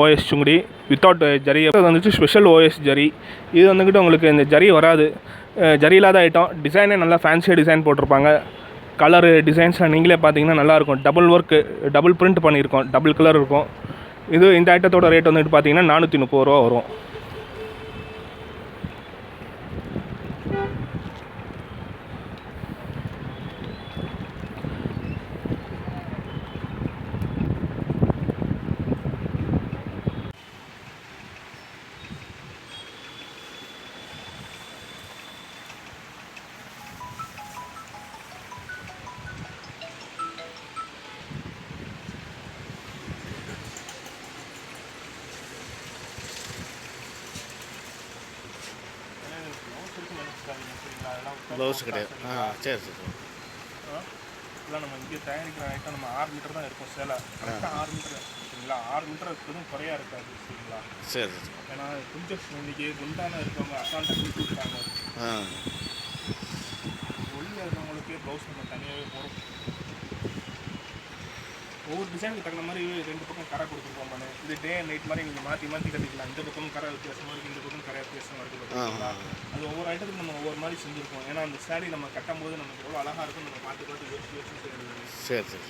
OS Sungudi without zari. வந்துட்டு special OS zari. இது வந்துக்கிட்டு உங்களுக்கு இந்த ஜரி வராது, ஜரி இல்லாத ஐட்டம். டிசைனே நல்லா ஃபேன்சியாக டிசைன் போட்டிருப்பாங்க. கலரு டிசைன்ஸ்லாம் நீங்களே பார்த்தீங்கன்னா நல்லாயிருக்கும். டபுள் ஒர்க்கு, டபுள் பிரிண்ட் பண்ணியிருக்கோம், டபுள் கலர் இருக்கும். இந்த ஐட்டத்தோட ரேட் வந்துட்டு பார்த்தீங்கன்னா 430 ரூபா வரும். ப்ளவுஸ் கிடையாது. சரி சரி. இதெல்லாம் நம்ம இங்கே தயாரிக்கிற ஐட்டம் நம்ம 6 மீட்டர் தான் இருக்கும் சேலை. கரெக்டாக 6 மீட்டர் சரிங்களா. 6 மீட்டர் இருக்கிறதும் குறையாக இருக்காது சரிங்களா. சரி. ஏன்னா கொஞ்சம் இன்றைக்கி குண்டான இருக்கவங்க அசால்ட்டாக கொடுத்து விட்டாங்க. ஒல்லியாக இருக்கிறவங்களுக்கே ப்ளவுஸ் நம்ம தனியாகவே போகிறோம். ஒவ்வொரு டிசைனுக்கு தகுந்த மாதிரி 2 பக்கம் கரை கொடுத்துருக்கோம். பண்ணு இது டே அண்ட் நைட் மாதிரி நீங்கள் மாற்றி மாற்றி கட்டிக்கலாம். இந்த பக்கம் கரை வித்தியாசமாக இருக்குது, இந்த பக்கம் கரை வித்தியாசமாக இருக்குது பார்த்தீங்களா. அது ஒவ்வொரு ஐட்டத்துக்கு நம்ம ஒவ்வொரு மாதிரி செஞ்சுருக்கோம். ஏன்னா அந்த சாரீ நம்ம கட்டும் போது நமக்கு எவ்வளோ அழகாக இருக்கும் நம்ம பார்த்து யோசிச்சு செய்யறது. சரி.